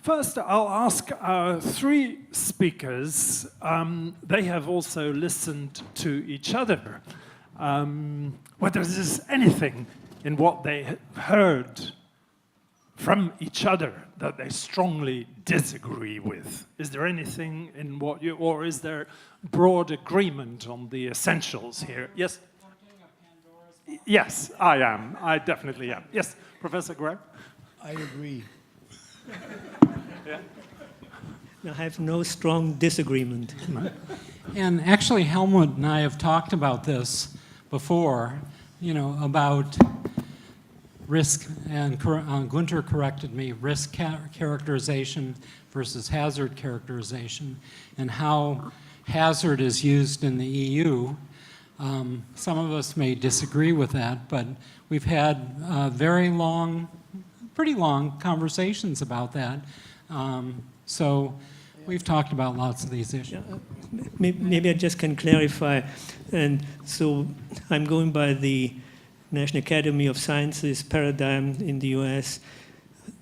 First, I'll ask our three speakers. They have also listened to each other. Whether there's anything in what they heard from each other that they strongly disagree with. Is there anything in what you, or is there broad agreement on the essentials here? Yes? Yes, I am. I definitely am. Yes, Professor Greim? I agree. Yeah. I have no strong disagreement. And actually, Helmut and I have talked about this before, you know, about risk, and Gunther corrected me, risk characterization versus hazard characterization, and how hazard is used in the EU. Some of us may disagree with that, but we've had pretty long conversations about that. So we've talked about lots of these issues. Maybe I just can clarify. And so I'm going by the National Academy of Sciences paradigm in the US,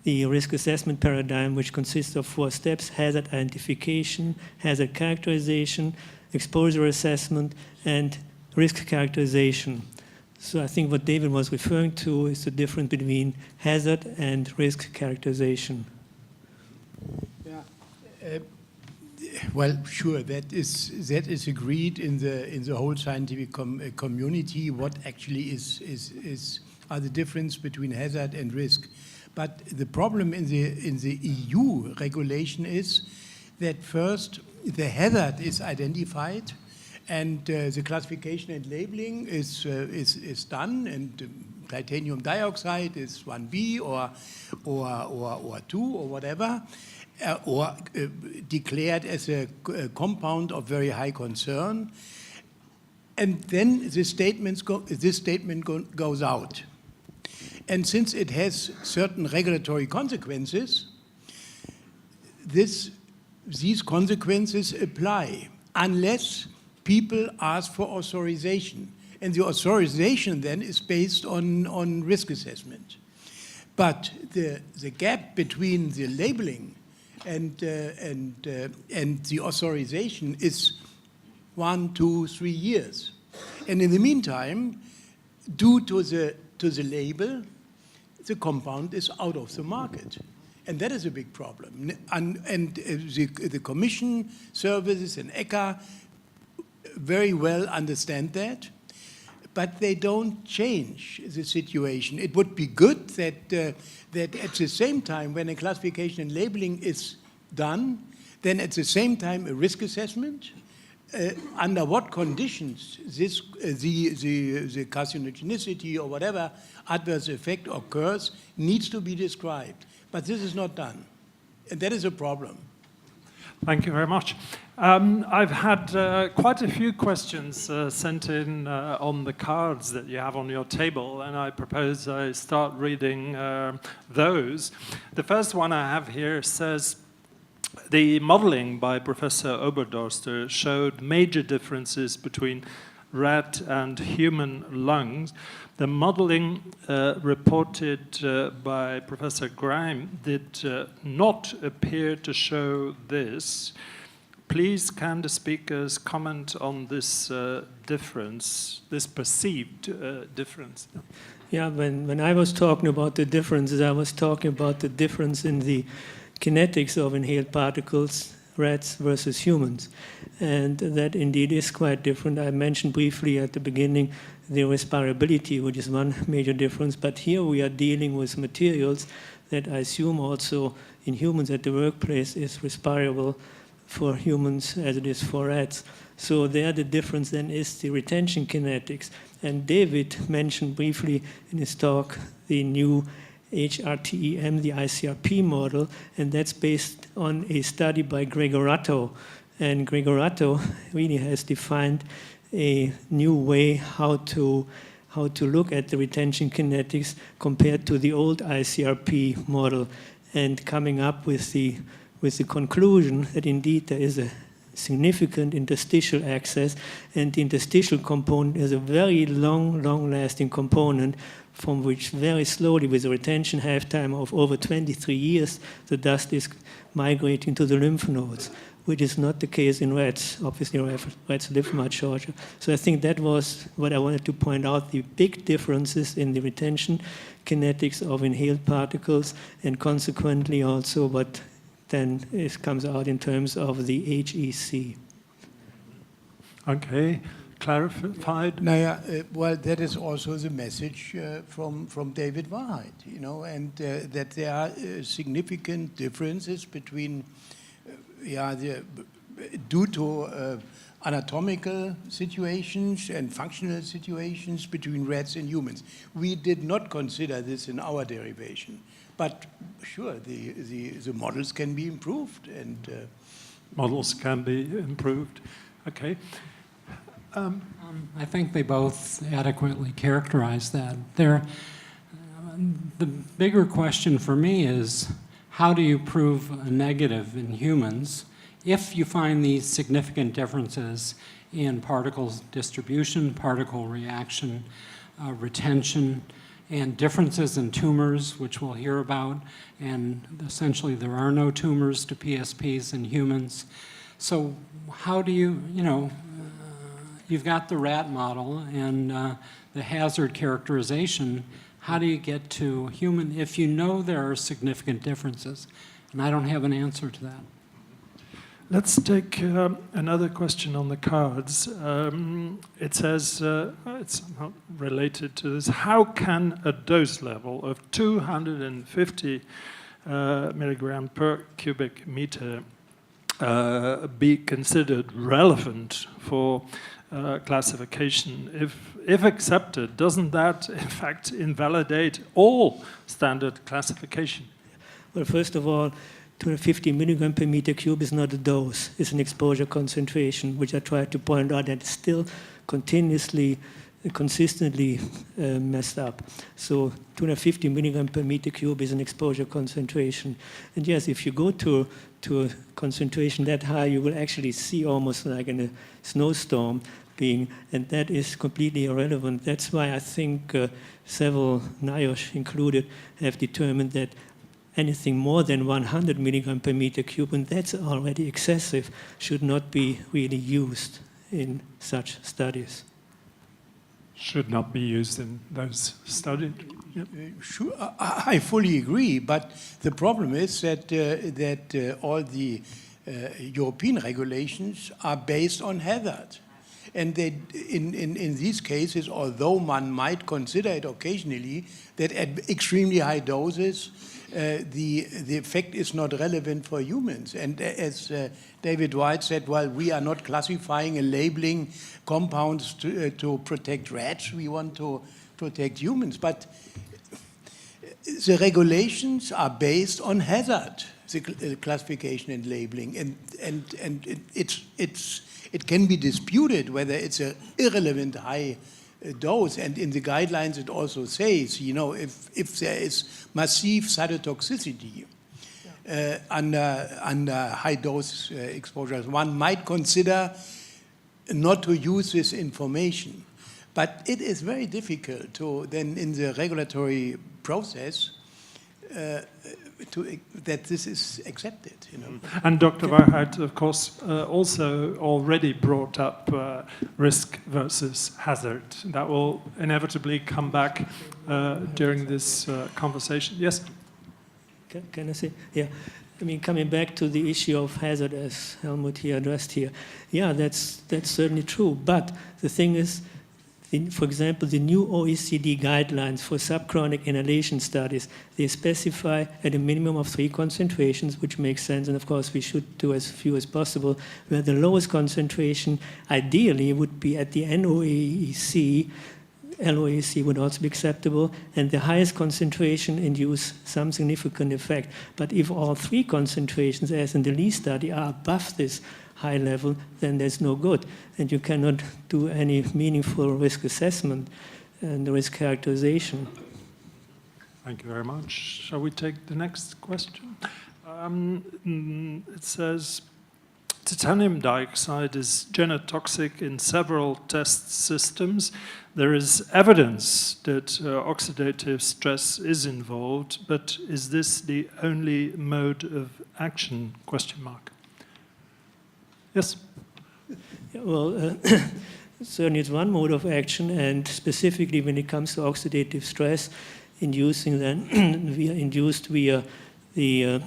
the risk assessment paradigm, which consists of 4 steps: hazard identification, hazard characterization, exposure assessment, and risk characterization. So I think what David was referring to is the difference between hazard and risk characterization. Yeah. Well, sure, that is agreed in the whole scientific community. What actually are the difference between hazard and risk? But the problem in the EU regulation is that first the hazard is identified, and the classification and labeling is done, and titanium dioxide is 1B or 2 or whatever. Or declared as a compound of very high concern, and then this statement goes out. And since it has certain regulatory consequences, these consequences apply unless people ask for authorization, and the authorization then is based on risk assessment. But the gap between the labeling and the authorization is 1, 2, 3 years. And in the meantime, due to the label, the compound is out of the market. And that is a big problem. And the Commission services and ECHA very well understand that, but they don't change the situation. It would be good that at the same time, when a classification and labeling is done, then at the same time a risk assessment, under what conditions the carcinogenicity or whatever adverse effect occurs needs to be described. But this is not done, and that is a problem. Thank you very much. I've had quite a few questions sent in on the cards that you have on your table, and I propose I start reading those. The first one I have here says, the modeling by Professor Oberdorster showed major differences between rat and human lungs. The modeling reported by Professor Greim did not appear to show this. Please, can the speakers comment on this difference, this perceived difference? Yeah, when I was talking about the differences, I was talking about the difference in the kinetics of inhaled particles, rats versus humans. And that indeed is quite different. I mentioned briefly at the beginning the respirability, which is one major difference. But here we are dealing with materials that I assume also in humans at the workplace is respirable for humans as it is for rats. So there the difference then is the retention kinetics. And David mentioned briefly in his talk the new HRTEM, the ICRP model, and that's based on a study by Gregorato. And Gregorato really has defined a new way how to look at the retention kinetics compared to the old ICRP model, and coming up with the conclusion that indeed there is a significant interstitial access, and the interstitial component is a very long-lasting component from which very slowly, with a retention half-time of over 23 years, the dust is migrating to the lymph nodes, which is not the case in rats. Obviously, rats live much shorter. So I think that was what I wanted to point out, the big differences in the retention kinetics of inhaled particles, and consequently also what then it comes out in terms of the HEC. Okay, clarified. Well, that is also the message from David Warheit, you know, and that there are significant differences between, due to anatomical situations and functional situations between rats and humans. We did not consider this in our derivation, but sure, the models can be improved, and Models can be improved. Okay. I think they both adequately characterize that. The bigger question for me is, how do you prove a negative in humans if you find these significant differences in particles distribution, particle reaction, retention, and differences in tumors, which we'll hear about, and essentially there are no tumors to PSPs in humans. So how do you, you've got the rat model and the hazard characterization. How do you get to human if you know there are significant differences? And I don't have an answer to that. Let's take another question on the cards. It says, it's not related to this, how can a dose level of 250 milligram per cubic meter be considered relevant for classification? If accepted, doesn't that in fact invalidate all standard classification? Well, first of all, 250 milligram per meter cube is not a dose, it's an exposure concentration, which I tried to point out that is still consistently messed up. So 250 milligram per meter cube is an exposure concentration. And yes, if you go to a concentration that high, you will actually see almost like in a snowstorm being, and that is completely irrelevant. That's why I think several, NIOSH included, have determined that anything more than 100 milligram per meter cube, and that's already excessive, should not be really used in such studies. Should not be used in those studies. Yep. Sure, I fully agree, but the problem is that all the European regulations are based on hazard. And they, in these cases, although one might consider it occasionally, that at extremely high doses, the effect is not relevant for humans. And as David White said, well, we are not classifying and labeling compounds to protect rats. We want to protect humans. But the regulations are based on hazard, the classification and labeling. And it can be disputed whether it's an irrelevant high dose, and in the guidelines it also says, if there is massive cytotoxicity under high dose exposures, one might consider not to use this information. But it is very difficult to then in the regulatory process that this is accepted. And Dr. Warheit, of course, also already brought up risk versus hazard. That will inevitably come back during this conversation. Yes? Can I say? Yeah. I mean, coming back to the issue of hazard, as Helmut here addressed here, yeah, that's certainly true. But the thing is, for example, the new OECD guidelines for subchronic inhalation studies, they specify at a minimum of 3 concentrations, which makes sense, and of course we should do as few as possible, where the lowest concentration ideally would be at the NOAEC. LOAC would also be acceptable, and the highest concentration induce some significant effect. But if all 3 concentrations, as in the Lee study, are above this high level, then there's no good. And you cannot do any meaningful risk assessment and risk characterization. Thank you very much. Shall we take the next question? It says, titanium dioxide is genotoxic in several test systems. There is evidence that oxidative stress is involved, but is this the only mode of action? Question mark. Yes? Yeah, well, certainly it's one mode of action, and specifically when it comes to oxidative stress, inducing then induced via the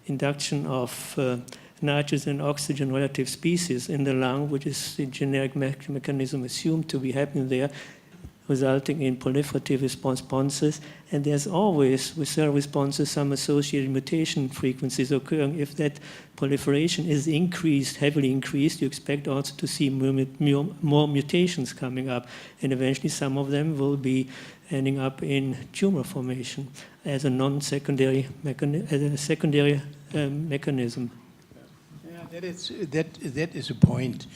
induction of nitrogen and oxygen relative species in the lung, which is the generic mechanism assumed to be happening there, resulting in proliferative responses. And there's always, with cell responses, some associated mutation frequencies occurring. If that proliferation is increased, heavily increased, you expect also to see more mutations coming up. And eventually some of them will be ending up in tumor formation as a non-secondary mechanism. Yeah, that is a point.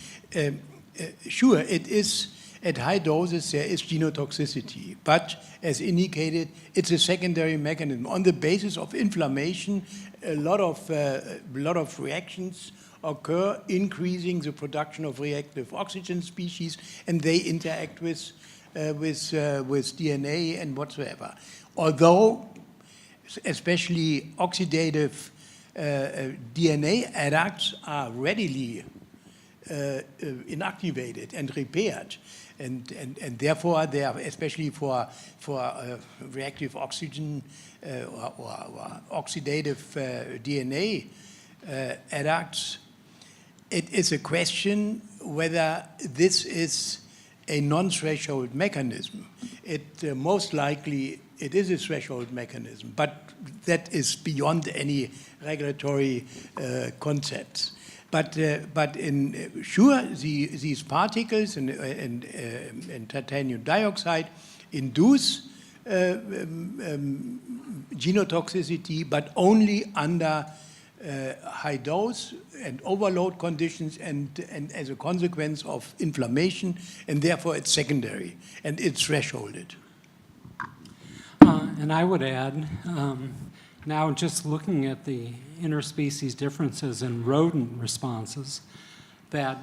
Sure, it is. At high doses, there is genotoxicity, but as indicated, it's a secondary mechanism. On the basis of inflammation, a lot of reactions occur, increasing the production of reactive oxygen species, and they interact with DNA and whatsoever. Although, especially oxidative DNA adducts are readily inactivated and repaired. And therefore, they are, especially for reactive oxygen or oxidative DNA adducts, it is a question whether this is a non-threshold mechanism. Most likely it is a threshold mechanism, but that is beyond any regulatory concepts. But sure, these particles and titanium dioxide induce genotoxicity, but only under high dose and overload conditions and as a consequence of inflammation, and therefore it's secondary and it's thresholded. And I would add, now just looking at the interspecies differences in rodent responses, that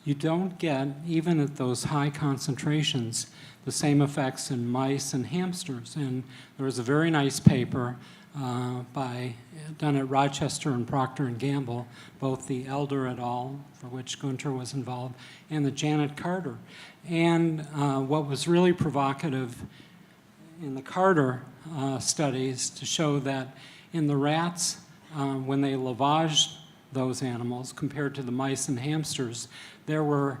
you don't get, even at those high concentrations, the same effects in mice and hamsters. And there was a very nice paper done at Rochester and Procter & Gamble, both the Elder et al., for which Gunter was involved, and the Janet Carter. And what was really provocative in the Carter studies to show that in the rats, when they lavaged those animals compared to the mice and hamsters, there were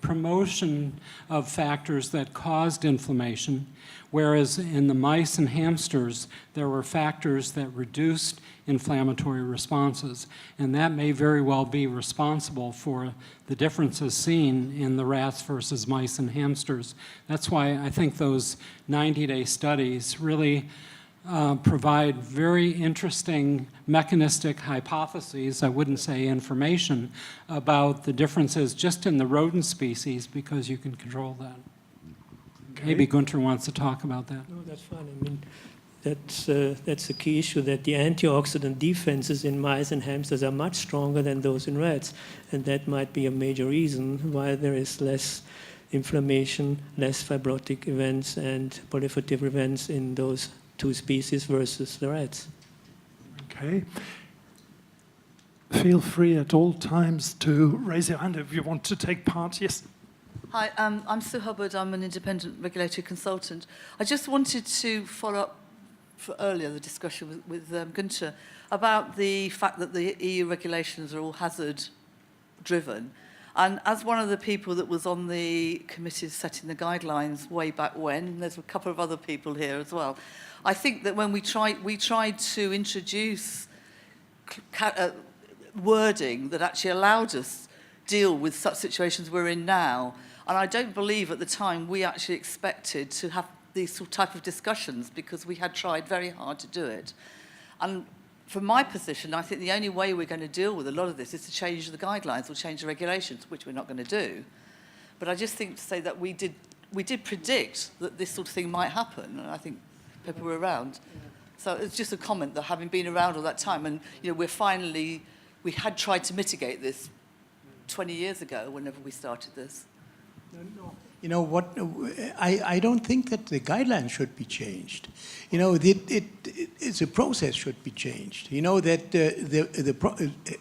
promotion of factors that caused inflammation, whereas in the mice and hamsters, there were factors that reduced inflammatory responses. And that may very well be responsible for the differences seen in the rats versus mice and hamsters. That's why I think those 90-day studies really provide very interesting mechanistic hypotheses, I wouldn't say information, about the differences just in the rodent species, because you can control that. Okay. Maybe Gunter wants to talk about that. No, that's fine. I mean, that's a key issue, that the antioxidant defenses in mice and hamsters are much stronger than those in rats, and that might be a major reason why there is less inflammation, less fibrotic events and proliferative events in those two species versus the rats. Okay. Feel free at all times to raise your hand if you want to take part. Yes. Hi, I'm Sue Hubbard. I'm an independent regulatory consultant. I just wanted to follow up for earlier the discussion with Gunter about the fact that the EU regulations are all hazard-driven. And as one of the people that was on the committee setting the guidelines way back when, and there's a couple of other people here as well, I think that when we tried to introduce wording that actually allowed us deal with such situations we're in now. And I don't believe at the time we actually expected to have these sort of type of discussions, because we had tried very hard to do it. And from my position, I think the only way we're going to deal with a lot of this is to change the guidelines or change the regulations, which we're not going to do. But I just think to say that we did predict that this sort of thing might happen, and I think people were around. So it's just a comment that having been around all that time, and we're finally we had tried to mitigate this 20 years ago, whenever we started this. You know what? I don't think that the guidelines should be changed. You know, it's a process should be changed. You know that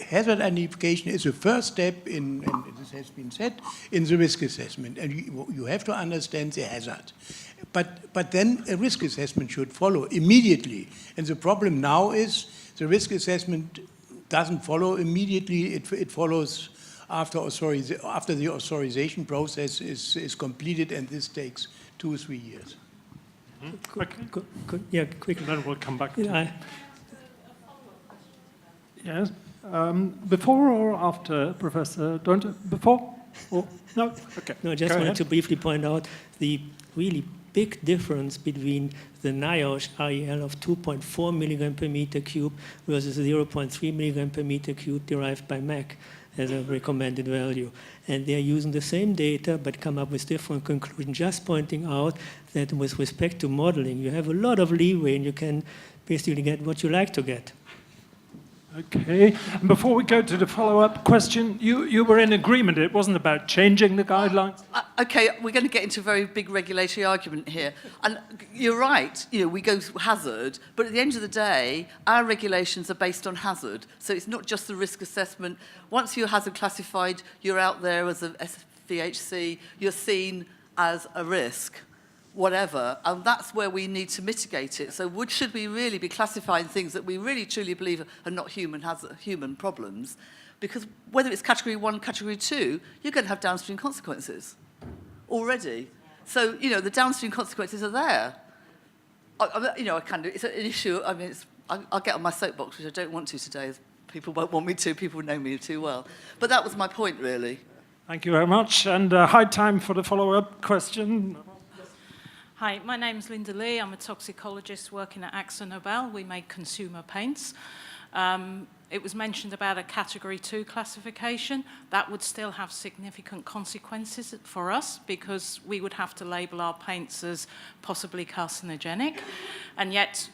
hazard identification is a first step in, and this has been said, in the risk assessment, and you have to understand the hazard. But then a risk assessment should follow immediately. And the problem now is the risk assessment doesn't follow immediately. It follows after the authorization process is completed, and this takes 2 or 3 years. Okay. Yeah, quick. And then we'll come back to Yeah, Yes. Before or after, Professor? Before? Or, no? Okay. No, I just Go wanted ahead. to briefly point out the really big difference between the NIOSH REL of 2.4 milligram per meter cube versus 0.3 milligram per meter cube derived by MAC as a recommended value. And they're using the same data but come up with different conclusions, just pointing out that with respect to modeling, you have a lot of leeway and you can basically get what you like to get. Okay. And before we go to the follow-up question, you were in agreement. It wasn't about changing the guidelines. Okay, we're going to get into a very big regulatory argument here. And you're right, you know, we go hazard, but at the end of the day, our regulations are based on hazard. So it's not just the risk assessment. Once you're hazard classified, you're out there as a SVHC, you're seen as a risk, whatever, and that's where we need to mitigate it. So should we really be classifying things that we really truly believe are not human problems? Because whether it's category 1, category 2, you're going to have downstream consequences already. So, you know, the downstream consequences are there. You know, it's an issue. I mean, I'll get on my soapbox, which I don't want to today, as people won't want me to. People know me too well. But that was my point, really. Thank you very much. And high time for the follow-up question. Hi, my name's Linda Lee. I'm a toxicologist working at Axo Nobel. We make consumer paints. It was mentioned about a category 2 classification. That would still have significant consequences for us because we would have to label our paints as possibly carcinogenic. And yet,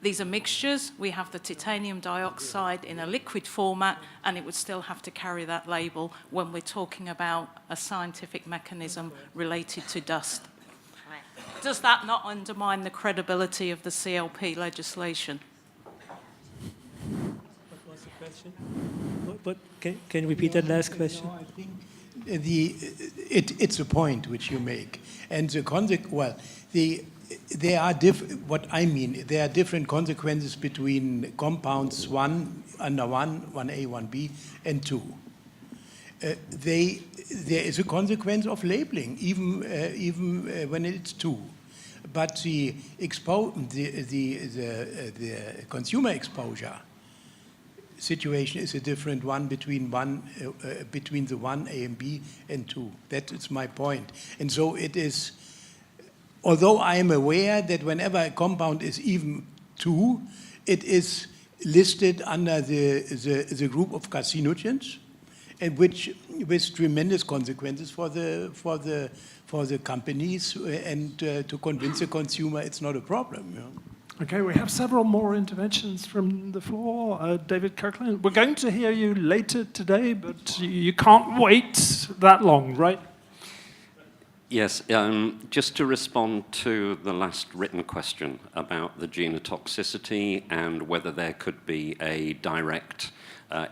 these are mixtures. We have the titanium dioxide in a liquid format, and it would still have to carry that label when we're talking about a scientific mechanism related to dust. Does that not undermine the credibility of the CLP legislation? What was the question? Can you repeat that last question? No, I think it's a point which you make, and the there are there are different consequences between compounds 1A, 1B, and 2. There is a consequence of labeling, even when it's 2. But the consumer exposure situation is a different one between the 1A and B and 2. That is my point. And so it is, although I am aware that whenever a compound is even 2, it is listed under the group of carcinogens, and which with tremendous consequences for the companies, and to convince the consumer it's not a problem. You know? Okay, we have several more interventions from the floor. David Kirkland, we're going to hear you later today, but you can't wait that long, right? Yes, just to respond to the last written question about the genotoxicity and whether there could be a direct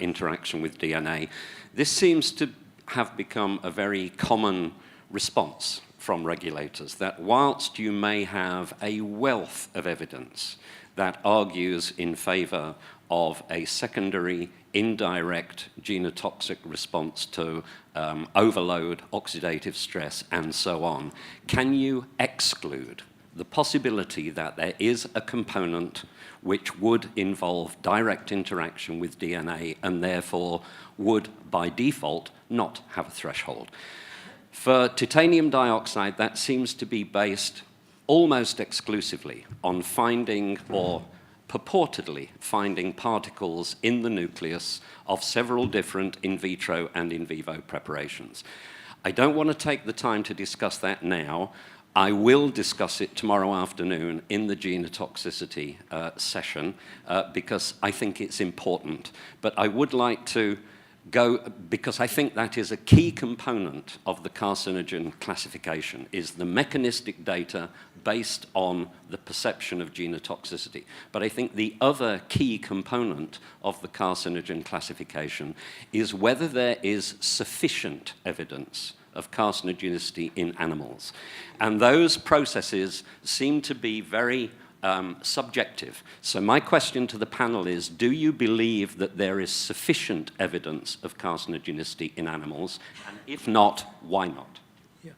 interaction with DNA. This seems to have become a very common response from regulators, that whilst you may have a wealth of evidence that argues in favor of a secondary indirect genotoxic response to overload, oxidative stress, and so on, can you exclude the possibility that there is a component which would involve direct interaction with DNA and therefore would, by default, not have a threshold? For titanium dioxide, that seems to be based almost exclusively on finding, or purportedly finding, particles in the nucleus of several different in vitro and in vivo preparations. I don't want to take the time to discuss that now. I will discuss it tomorrow afternoon in the genotoxicity session because I think it's important. But I would like to go, because I think that is a key component of the carcinogen classification, is the mechanistic data based on the perception of genotoxicity. But I think the other key component of the carcinogen classification is whether there is sufficient evidence of carcinogenicity in animals. And those processes seem to be very subjective. So my question to the panel is, do you believe that there is sufficient evidence of carcinogenicity in animals? And if not, why not? Yeah.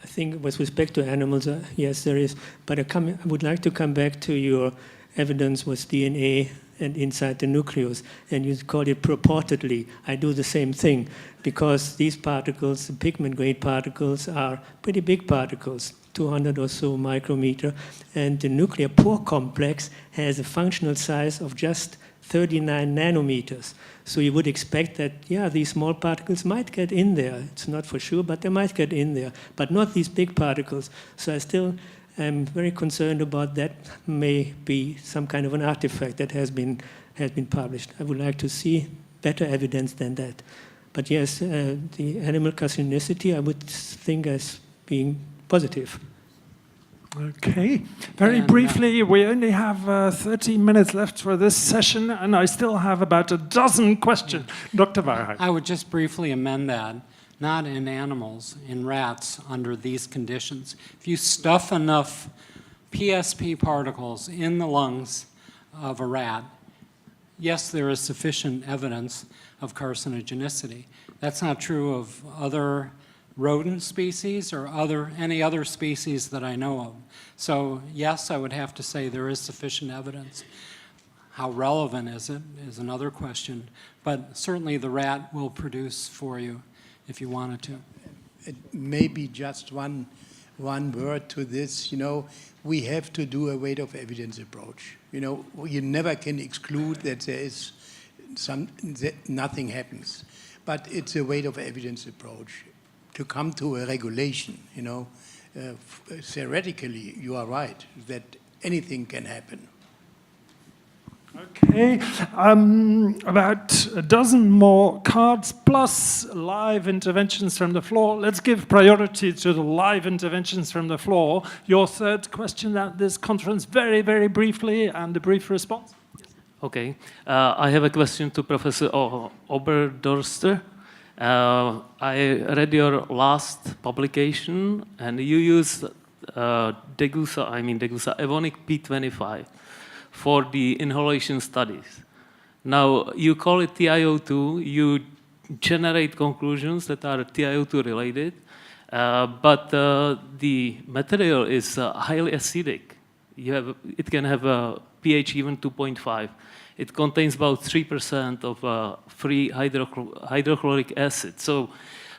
I think with respect to animals, yes, there is. But I would like to come back to your evidence with DNA and inside the nucleus, and you call it purportedly. I do the same thing, because these particles, the pigment-grade particles, are pretty big particles, 200 or so micrometer, and the nuclear pore complex has a functional size of just 39 nanometers. So you would expect that, yeah, these small particles might get in there. It's not for sure, but they might get in there, but not these big particles. So I still am very concerned about that. May be some kind of an artifact that has been published. I would like to see better evidence than that. But yes, the animal carcinogenicity I would think as being positive. Okay. Very briefly, we only have 30 minutes left for this session, and I still have about a dozen questions. Dr. Warheit. I would just briefly amend that. Not in animals, in rats, under these conditions. If you stuff enough PSP particles in the lungs of a rat, yes, there is sufficient evidence of carcinogenicity. That's not true of other rodent species or any other species that I know of. So yes, I would have to say there is sufficient evidence. How relevant is it is another question, but certainly the rat will produce for you if you wanted to. Maybe just one word to this. You know, we have to do a weight of evidence approach. You know, you never can exclude that there is that nothing happens, but it's a weight of evidence approach to come to a regulation. You know, theoretically, you are right that anything can happen. Okay, about a dozen more cards plus live interventions from the floor. Let's give priority to the live interventions from the floor. Your third question at this conference, very, very briefly, and a brief response. Okay, I have a question to Professor Oberdorster. I read your last publication, and you used Degussa Evonik P25. For the inhalation studies. Now, you call it TiO2, you generate conclusions that are TiO2 related, but the material is highly acidic. It can have a pH even 2.5. It contains about 3% of free hydrochloric acid. So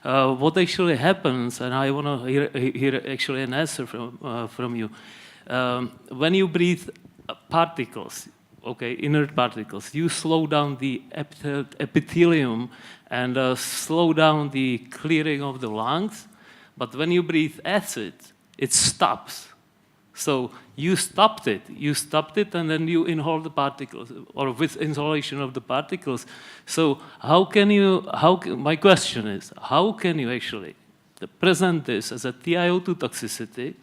what actually happens, and I want to hear actually an answer from you, when you breathe particles, okay, inert particles, you slow down the epithelium and slow down the clearing of the lungs, but when you breathe acid, it stops. So you stopped it, and then you inhale the particles, or with inhalation of the particles. So my question is, how can you actually present this as a TiO2 toxicity,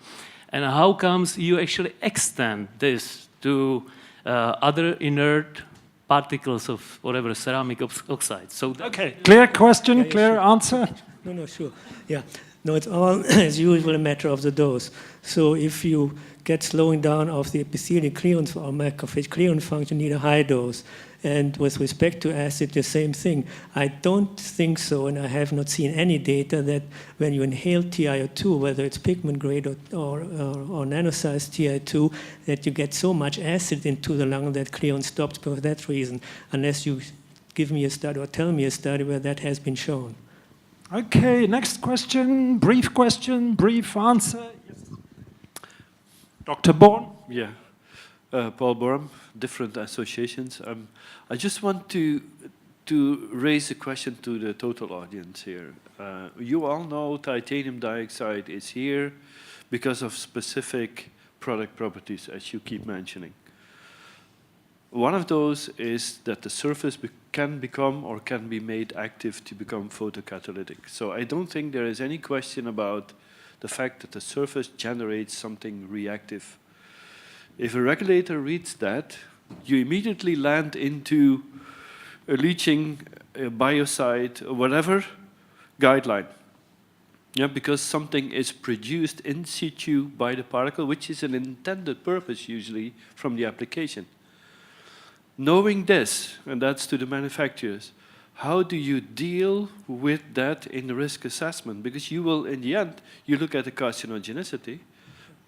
and how comes you actually extend this to other inert particles of whatever ceramic oxide? So okay, clear question, clear answer. No, sure. Yeah, no, it's all as usual a matter of the dose. So if you get slowing down of the epithelial clearance or macrophage clearance function, you need a high dose. And with respect to acid, the same thing. I don't think so, and I have not seen any data that when you inhale TiO2, whether it's pigment grade or nanosized TiO2, that you get so much acid into the lung that clearance stops for that reason, unless you give me a study or tell me a study where that has been shown. Okay, next question, brief answer. Yes. Dr. Born? Yeah. Paul Borum, different associations. I just want to raise a question to the total audience here. You all know titanium dioxide is here, because of specific product properties, as you keep mentioning. One of those is that the surface can become or can be made active to become photocatalytic. So I don't think there is any question about the fact that the surface generates something reactive. If a regulator reads that, you immediately land into a leaching, a biocide, or whatever guideline. Yeah, because something is produced in situ by the particle, which is an intended purpose usually from the application. Knowing this, and that's to the manufacturers, how do you deal with that in the risk assessment? Because you will, in the end, you look at the carcinogenicity,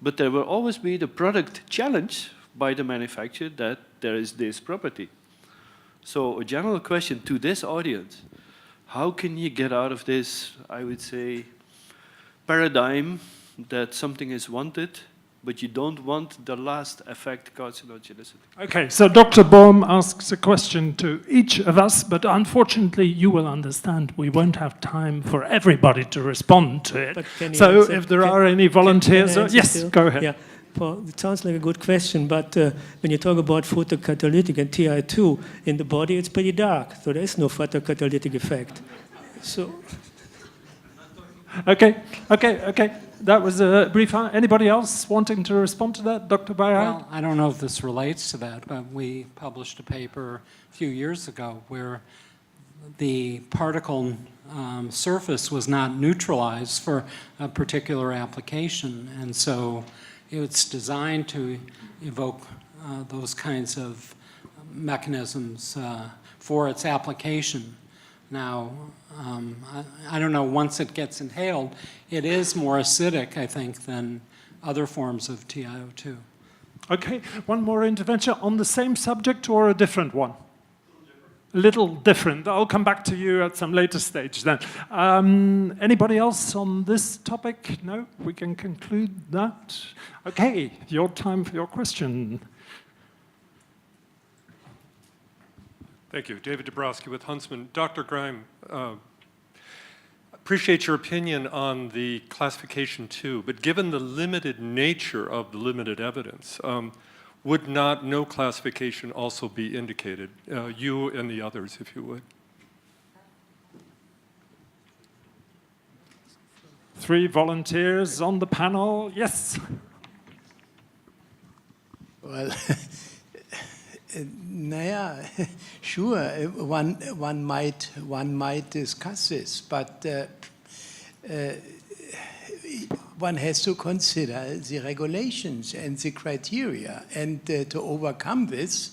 but there will always be the product challenge by the manufacturer that there is this property. So a general question to this audience, how can you get out of this, I would say, paradigm that something is wanted, but you don't want the last effect, carcinogenicity? Okay, so Dr. Bohm asks a question to each of us, but unfortunately you will understand we won't have time for everybody to respond to it. So if there are any volunteers, yes, go ahead. Yeah. It sounds like a good question, but when you talk about photocatalytic and TI2 in the body, it's pretty dark, so there is no photocatalytic effect. So. Okay. That was a brief answer. Anybody else wanting to respond to that? Dr. Warheit? Well, I don't know if this relates to that, but we published a paper a few years ago where the particle surface was not neutralized for a particular application, and so it's designed to evoke those kinds of mechanisms for its application. Now, I don't know, once it gets inhaled, it is more acidic, I think, than other forms of TiO2. Okay, one more intervention on the same subject or a different one? A little different. I'll come back to you at some later stage then. Anybody else on this topic? No? We can conclude that? Okay, your time for your question. Thank you. David Dabrowski with Huntsman. Dr. Greim, appreciate your opinion on the classification 2, but given the limited nature of the limited evidence, would not no classification also be indicated? You and the others, if you would. 3 volunteers on the panel. Yes. Well, naja, sure, one might discuss this, but one has to consider the regulations and the criteria, and to overcome this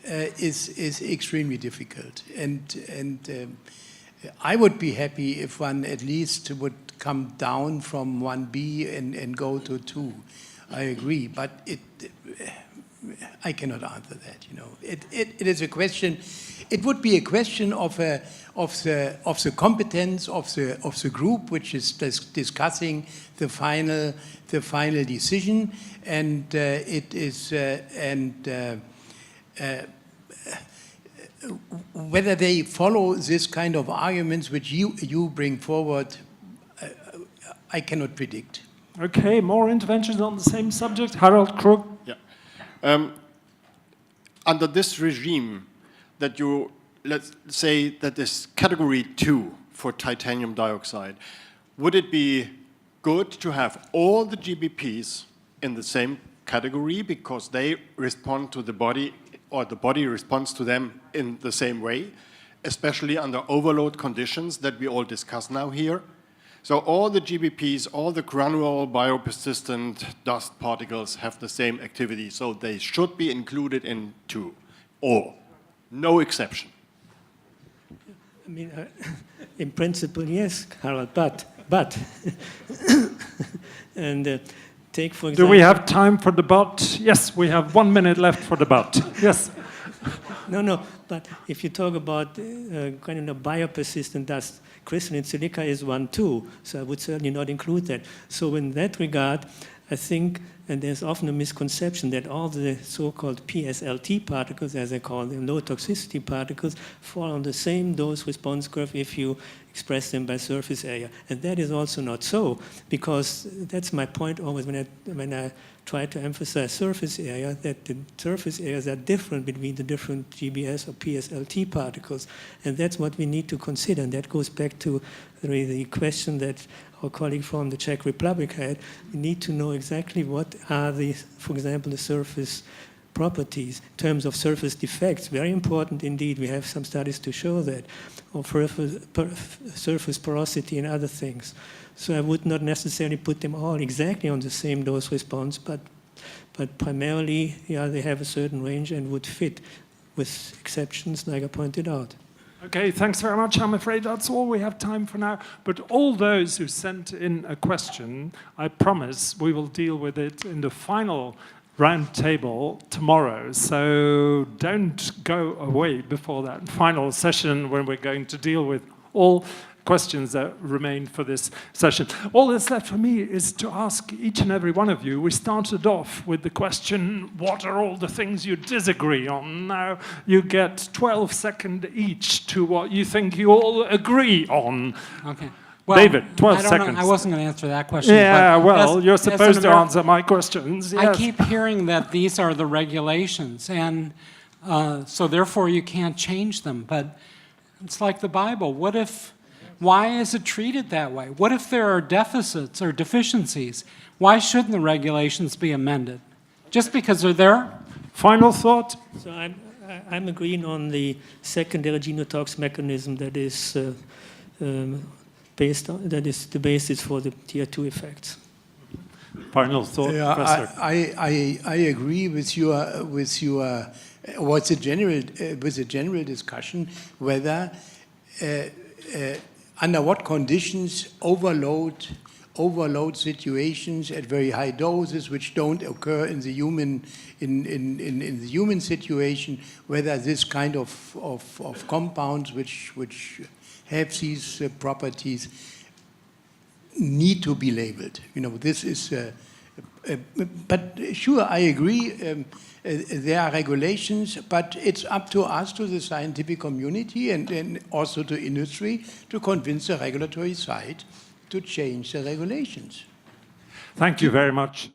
is extremely difficult. And I would be happy if one at least would come down from 1B and go to 2. I agree, but I cannot answer that. You know, it is a question. It would be a question of the competence of the group which is discussing the final decision, and it is whether they follow this kind of arguments which you bring forward, I cannot predict. Okay, more interventions on the same subject. Harald Krug. Yeah. Under this regime that you, let's say that is category 2 for titanium dioxide, would it be good to have all the GBPs in the same category because they respond to the body, or the body responds to them in the same way, especially under overload conditions that we all discuss now here? So all the GBPs, all the granular biopersistent dust particles have the same activity, so they should be included in 2, or no exception. I mean, in principle, yes, Harald, but and take, for example... Do we have time for the but? Yes, we have 1 minute left for the but. Yes. No, but if you talk about kind of biopersistent dust, crystalline silica is 1 too, so I would certainly not include that. So in that regard, I think And there's often a misconception that all the so-called PSLT particles, as I call them, low toxicity particles, fall on the same dose response curve if you express them by surface area. And that is also not so, because that's my point always when I try to emphasize surface area, that the surface areas are different between the different GBS or PSLT particles. And that's what we need to consider. And that goes back to the question that our colleague from the Czech Republic had. We need to know exactly what are the, for example, the surface properties in terms of surface defects. Very important indeed. We have some studies to show that, or surface porosity and other things. So I would not necessarily put them all exactly on the same dose response, but primarily, yeah, they have a certain range and would fit, with exceptions like I pointed out. Okay, thanks very much. I'm afraid that's all we have time for now. But all those who sent in a question, I promise we will deal with it in the final round table tomorrow. So don't go away before that final session when we're going to deal with all questions that remain for this session. All that's left for me is to ask each and every one of you. We started off with the question, what are all the things you disagree on? Now you get 12 seconds each to what you think you all agree on. Okay. Well, David, 12 seconds. I wasn't going to answer that question. Yeah, but well, you're supposed to answer my questions. Yes. I keep hearing that these are the regulations, and so therefore you can't change them. But it's like the Bible. What if? Why is it treated that way? What if there are deficits or deficiencies? Why shouldn't the regulations be amended? Just because they're there? Final thought? So I'm agreeing on the secondary genotox mechanism that is that is the basis for the tier 2 effects. Final thought, yeah, Professor. I agree with your what's a general with a general discussion whether under what conditions overload situations at very high doses which don't occur in the human in the human situation, whether this kind of compounds which have these properties need to be labeled. You know, this is but sure, I agree, there are regulations, but it's up to us, to the scientific community and also to industry, to convince the regulatory side to change the regulations. Thank you very much.